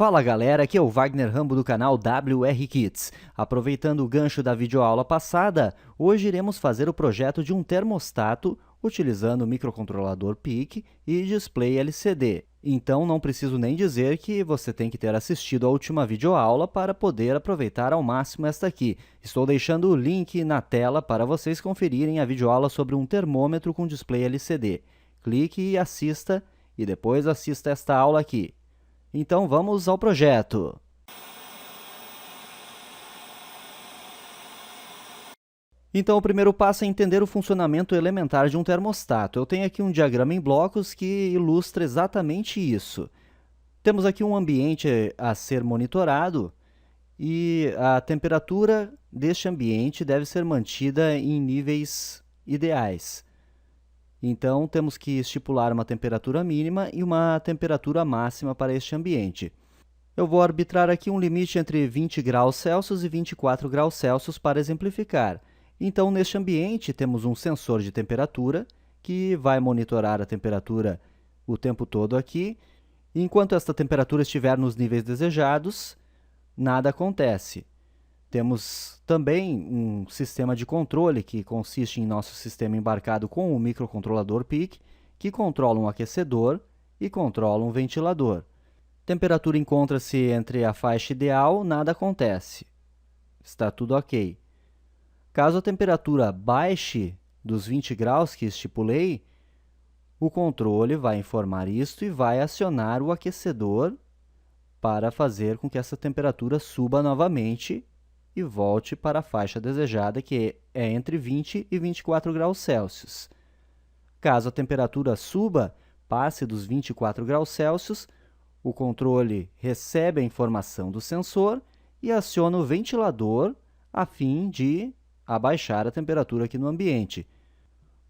Fala galera, aqui é o Wagner Rambo do canal WR Kits. Aproveitando o gancho da videoaula passada, hoje iremos fazer o projeto de um termostato utilizando o microcontrolador PIC e display LCD. Então não preciso nem dizer que você tem que ter assistido a última videoaula para poder aproveitar ao máximo esta aqui. Estou deixando o link na tela para vocês conferirem a videoaula sobre um termômetro com display LCD. Clique e assista, e depois assista esta aula aqui. Então, vamos ao projeto. Então, o primeiro passo é entender o funcionamento elementar de um termostato. Eu tenho aqui um diagrama em blocos que ilustra exatamente isso. Temos aqui um ambiente a ser monitorado e a temperatura deste ambiente deve ser mantida em níveis ideais. Então, temos que estipular uma temperatura mínima e uma temperatura máxima para este ambiente. Eu vou arbitrar aqui um limite entre 20 graus Celsius e 24 graus Celsius para exemplificar. Então, neste ambiente, temos um sensor de temperatura que vai monitorar a temperatura o tempo todo aqui. Enquanto esta temperatura estiver nos níveis desejados, nada acontece. Temos também um sistema de controle que consiste em nosso sistema embarcado com o microcontrolador PIC, que controla um aquecedor e controla um ventilador. Temperatura encontra-se entre a faixa ideal, nada acontece. Está tudo ok. Caso a temperatura baixe dos 20 graus que estipulei, o controle vai informar isto e vai acionar o aquecedor para fazer com que essa temperatura suba novamente e volte para a faixa desejada, que é entre 20 e 24 graus Celsius. Caso a temperatura suba, passe dos 24 graus Celsius, o controle recebe a informação do sensor e aciona o ventilador a fim de abaixar a temperatura aqui no ambiente.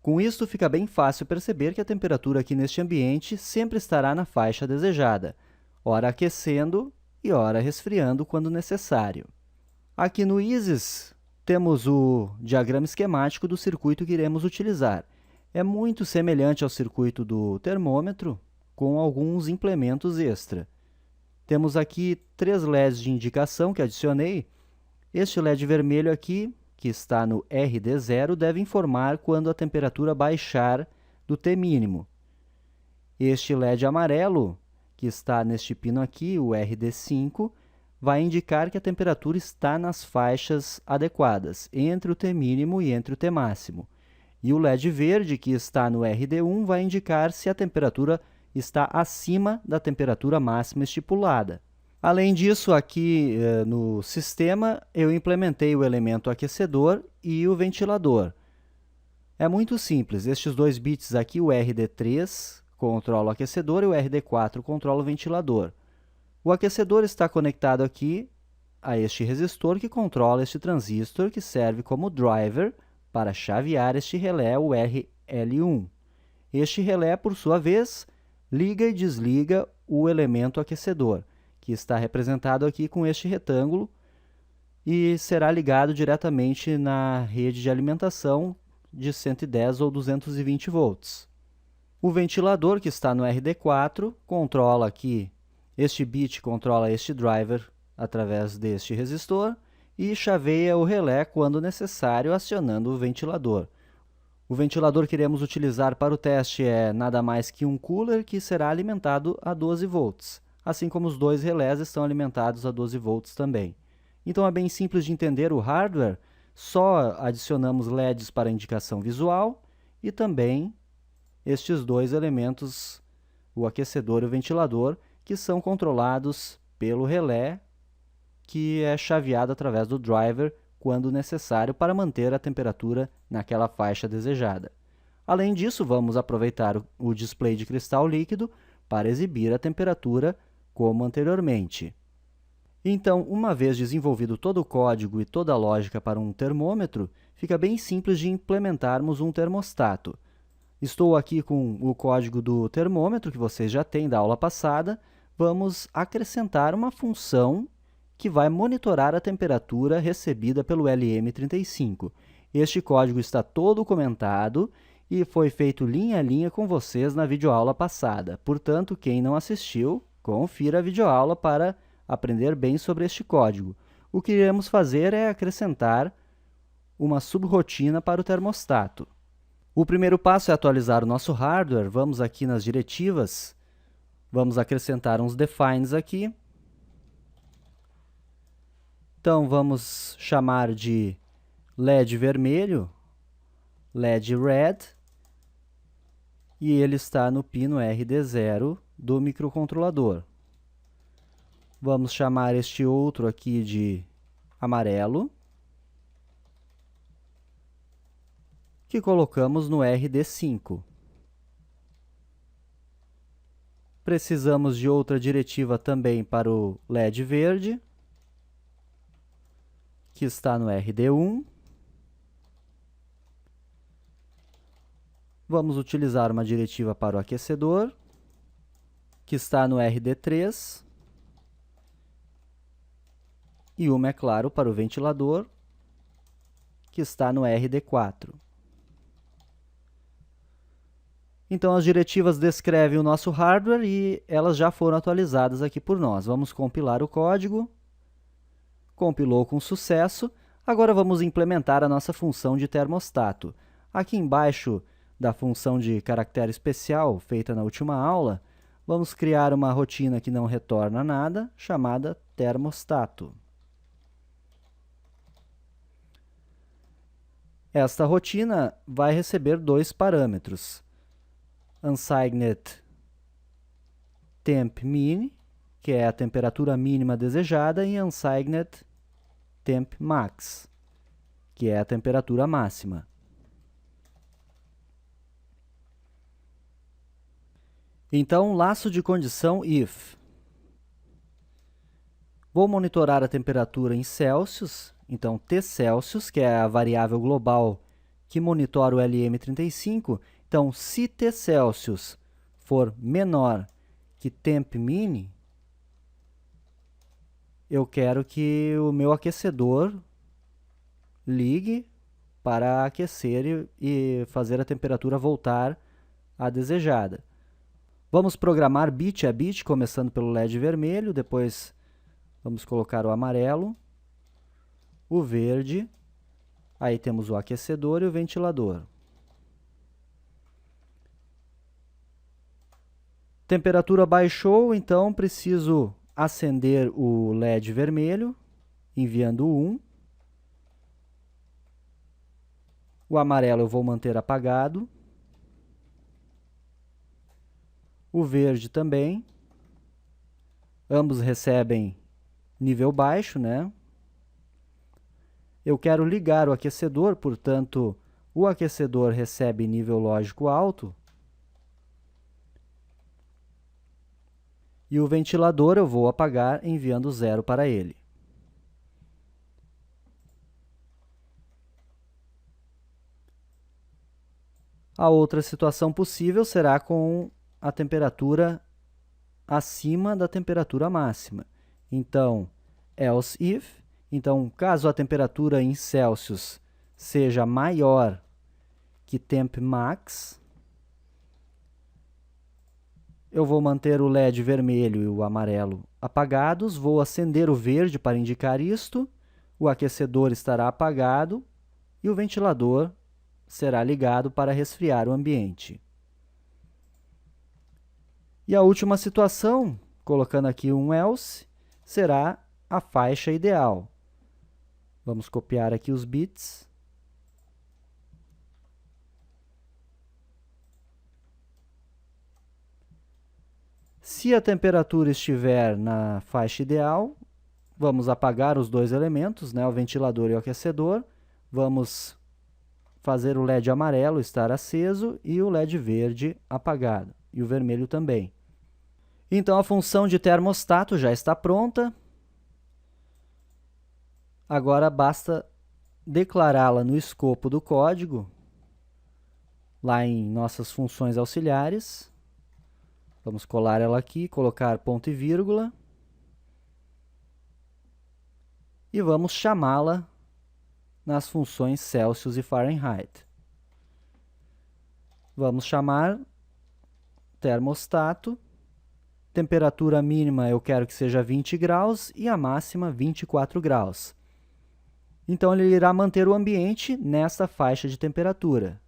Com isso, fica bem fácil perceber que a temperatura aqui neste ambiente sempre estará na faixa desejada, ora aquecendo e ora resfriando quando necessário. Aqui no ISIS, temos o diagrama esquemático do circuito que iremos utilizar. É muito semelhante ao circuito do termômetro, com alguns implementos extra. Temos aqui 3 LEDs de indicação que adicionei. Este LED vermelho aqui, que está no RD0, deve informar quando a temperatura baixar do T mínimo. Este LED amarelo, que está neste pino aqui, o RD5, vai indicar que a temperatura está nas faixas adequadas, entre o T mínimo e entre o T máximo. E o LED verde, que está no RD1, vai indicar se a temperatura está acima da temperatura máxima estipulada. Além disso, aqui no sistema, eu implementei o elemento aquecedor e o ventilador. É muito simples, estes dois bits aqui, o RD3 controla o aquecedor e o RD4 controla o ventilador. O aquecedor está conectado aqui a este resistor que controla este transistor, que serve como driver para chavear este relé, o RL1. Este relé, por sua vez, liga e desliga o elemento aquecedor, que está representado aqui com este retângulo, e será ligado diretamente na rede de alimentação de 110 ou 220 volts. O ventilador, que está no RD4, controla aqui. Este bit controla este driver através deste resistor e chaveia o relé quando necessário, acionando o ventilador. O ventilador que iremos utilizar para o teste é nada mais que um cooler que será alimentado a 12 volts, assim como os dois relés estão alimentados a 12 volts também. Então é bem simples de entender o hardware, só adicionamos LEDs para indicação visual e também estes dois elementos, o aquecedor e o ventilador, que são controlados pelo relé, que é chaveado através do driver quando necessário para manter a temperatura naquela faixa desejada. Além disso, vamos aproveitar o display de cristal líquido para exibir a temperatura como anteriormente. Então, uma vez desenvolvido todo o código e toda a lógica para um termômetro, fica bem simples de implementarmos um termostato. Estou aqui com o código do termômetro, que vocês já têm da aula passada. Vamos acrescentar uma função que vai monitorar a temperatura recebida pelo LM35. Este código está todo comentado e foi feito linha a linha com vocês na videoaula passada. Portanto, quem não assistiu, Confira a videoaula para aprender bem sobre este código. O que iremos fazer é acrescentar uma subrotina para o termostato. O primeiro passo é atualizar o nosso hardware. Vamos aqui nas diretivas, vamos acrescentar uns defines aqui. Então, vamos chamar de LED vermelho, LED red, e ele está no pino RD0 do microcontrolador. Vamos chamar este outro aqui de amarelo, que colocamos no RD5. Precisamos de outra diretiva também para o LED verde, que está no RD1. Vamos utilizar uma diretiva para o aquecedor, que está no RD3. E uma, é claro, para o ventilador, que está no RD4. Então, as diretivas descrevem o nosso hardware e elas já foram atualizadas aqui por nós. Vamos compilar o código. Compilou com sucesso. Agora vamos implementar a nossa função de termostato. Aqui embaixo da função de caractere especial, feita na última aula, vamos criar uma rotina que não retorna nada, chamada termostato. Esta rotina vai receber dois parâmetros. Unsigned temp min, que é a temperatura mínima desejada, e unsigned temp max, que é a temperatura máxima. Então, laço de condição if. Vou monitorar a temperatura em Celsius, então T Celsius, que é a variável global que monitora o LM35. Então, se T Celsius for menor que temp min, eu quero que o meu aquecedor ligue para aquecer e fazer a temperatura voltar à desejada. Vamos programar bit a bit, começando pelo LED vermelho, depois vamos colocar o amarelo, o verde, aí temos o aquecedor e o ventilador. Temperatura baixou, então preciso acender o LED vermelho, enviando o 1. O amarelo eu vou manter apagado. O verde também. Ambos recebem nível baixo, né? Eu quero ligar o aquecedor, portanto, o aquecedor recebe nível lógico alto. E o ventilador eu vou apagar enviando 0 para ele. A outra situação possível será com a temperatura acima da temperatura máxima. Então, else if. Então, caso a temperatura em Celsius seja maior que temp max, eu vou manter o LED vermelho e o amarelo apagados, vou acender o verde para indicar isto, o aquecedor estará apagado e o ventilador será ligado para resfriar o ambiente. E a última situação, colocando aqui um else, será a faixa ideal. Vamos copiar aqui os bits. Se a temperatura estiver na faixa ideal, vamos apagar os dois elementos, né, o ventilador e o aquecedor. Vamos fazer o LED amarelo estar aceso e o LED verde apagado, e o vermelho também. Então, a função de termostato já está pronta. Agora, basta declará-la no escopo do código, lá em nossas funções auxiliares. Vamos colar ela aqui, colocar ponto e vírgula. E vamos chamá-la nas funções Celsius e Fahrenheit. Vamos chamar termostato Temperatura mínima eu quero que seja 20 graus e a máxima 24 graus. Então, ele irá manter o ambiente nessa faixa de temperatura.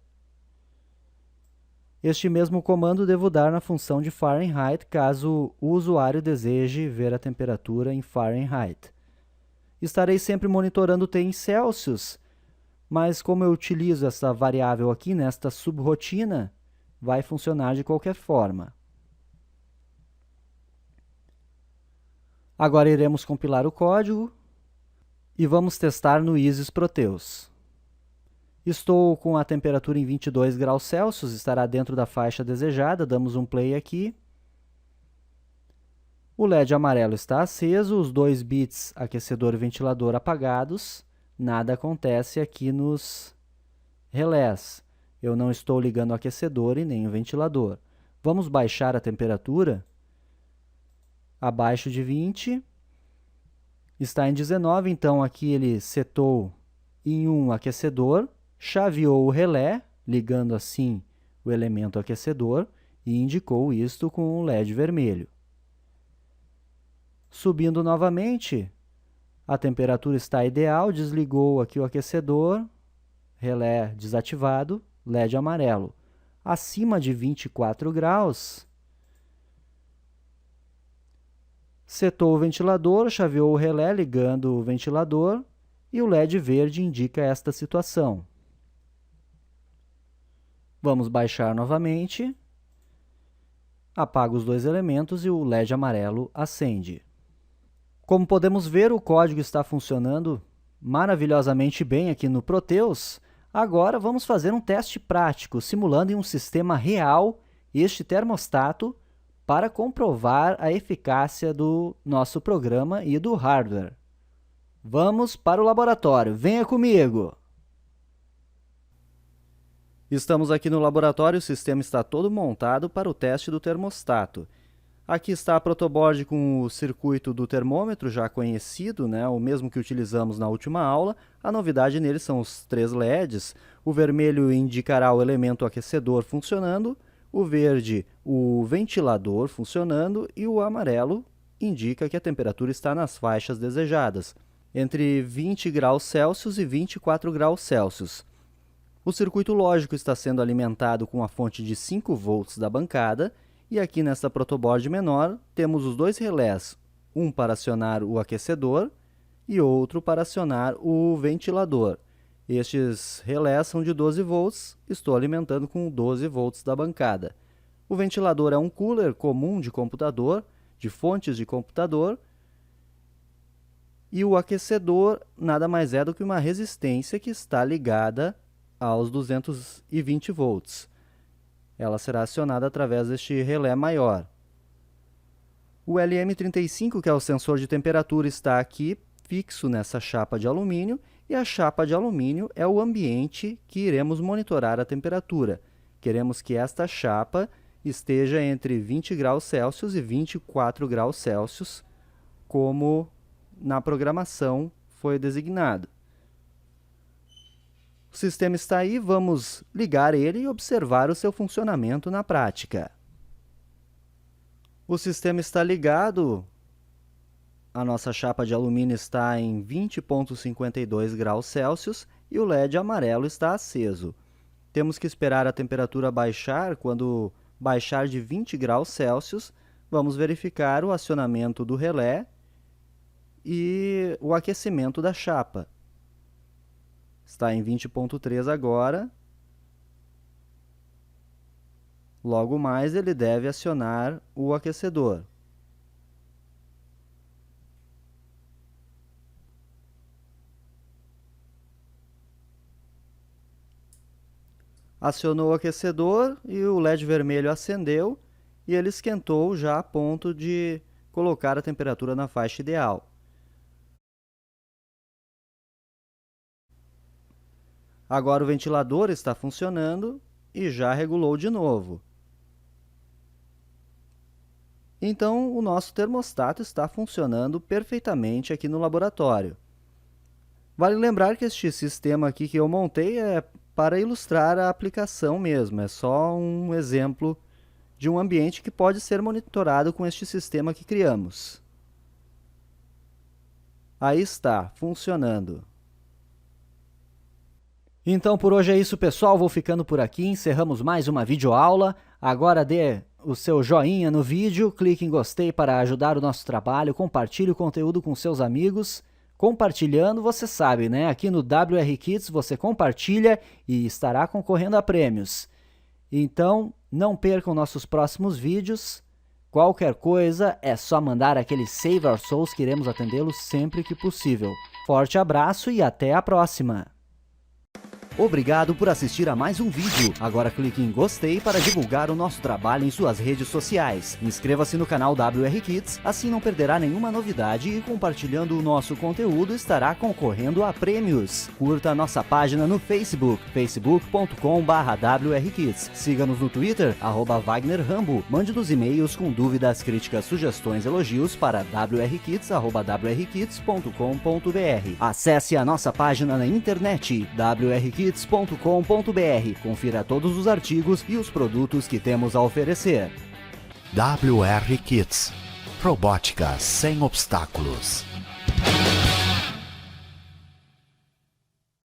Este mesmo comando devo dar na função de Fahrenheit, caso o usuário deseje ver a temperatura em Fahrenheit. Estarei sempre monitorando o T em Celsius, mas como eu utilizo essa variável aqui nesta subrotina, vai funcionar de qualquer forma. Agora iremos compilar o código e vamos testar no Isis Proteus. Estou com a temperatura em 22 graus Celsius, estará dentro da faixa desejada, damos um play aqui. O LED amarelo está aceso, os 2 bits aquecedor e ventilador apagados, nada acontece aqui nos relés. Eu não estou ligando o aquecedor e nem o ventilador. Vamos baixar a temperatura abaixo de 20. Está em 19, então aqui ele setou em um aquecedor, chaveou o relé, ligando assim o elemento aquecedor e indicou isto com um LED vermelho. Subindo novamente, a temperatura está ideal, desligou aqui o aquecedor, relé desativado, LED amarelo. Acima de 24 graus, setou o ventilador, chaveou o relé, ligando o ventilador, e o LED verde indica esta situação. Vamos baixar novamente, apaga os 2 elementos e o LED amarelo acende. Como podemos ver, o código está funcionando maravilhosamente bem aqui no Proteus. Agora vamos fazer um teste prático, simulando em um sistema real este termostato para comprovar a eficácia do nosso programa e do hardware. Vamos para o laboratório, venha comigo! Estamos aqui no laboratório, o sistema está todo montado para o teste do termostato. Aqui está a protoboard com o circuito do termômetro, já conhecido, né? O mesmo que utilizamos na última aula. A novidade nele são os 3 LEDs. O vermelho indicará o elemento aquecedor funcionando, o verde o ventilador funcionando e o amarelo indica que a temperatura está nas faixas desejadas, entre 20 graus Celsius e 24 graus Celsius. O circuito lógico está sendo alimentado com a fonte de 5 volts da bancada, e aqui nesta protoboard menor temos os 2 relés, um para acionar o aquecedor e outro para acionar o ventilador. Estes relés são de 12 volts, estou alimentando com 12 volts da bancada. O ventilador é um cooler comum de computador, de fontes de computador, e o aquecedor nada mais é do que uma resistência que está ligada aos 220 volts. Ela será acionada através deste relé maior. O LM35, que é o sensor de temperatura, está aqui fixo nessa chapa de alumínio, e a chapa de alumínio é o ambiente que iremos monitorar a temperatura. Queremos que esta chapa esteja entre 20 graus Celsius e 24 graus Celsius, como na programação foi designado. O sistema está aí, vamos ligar ele e observar o seu funcionamento na prática. O sistema está ligado, a nossa chapa de alumínio está em 20,52 graus Celsius e o LED amarelo está aceso. Temos que esperar a temperatura baixar. Quando baixar de 20 graus Celsius, vamos verificar o acionamento do relé e o aquecimento da chapa. Está em 20,3 agora. Logo mais, ele deve acionar o aquecedor. Acionou o aquecedor e o LED vermelho acendeu e ele esquentou já a ponto de colocar a temperatura na faixa ideal. Agora o ventilador está funcionando e já regulou de novo. Então, o nosso termostato está funcionando perfeitamente aqui no laboratório. Vale lembrar que este sistema aqui que eu montei é para ilustrar a aplicação mesmo, é só um exemplo de um ambiente que pode ser monitorado com este sistema que criamos. Aí está, funcionando. Então por hoje é isso, pessoal. Vou ficando por aqui, encerramos mais uma videoaula. Agora dê o seu joinha no vídeo, clique em gostei para ajudar o nosso trabalho, compartilhe o conteúdo com seus amigos. Compartilhando, você sabe, né? Aqui no WR Kids você compartilha e estará concorrendo a prêmios. Então, não percam nossos próximos vídeos. Qualquer coisa, é só mandar aquele Save Our Souls que iremos atendê-los sempre que possível. Forte abraço e até a próxima! Obrigado por assistir a mais um vídeo. Agora clique em gostei para divulgar o nosso trabalho em suas redes sociais. Inscreva-se no canal WR Kids, assim não perderá nenhuma novidade e compartilhando o nosso conteúdo estará concorrendo a prêmios. Curta a nossa página no Facebook, facebook.com/WRKids. Siga-nos no Twitter, @WagnerRambo. Mande-nos e-mails com dúvidas, críticas, sugestões, elogios para wrkids@wrkids.com.br. Acesse a nossa página na internet, wrkids.com.br. Confira todos os artigos e os produtos que temos a oferecer. WR Kids. Robótica sem obstáculos.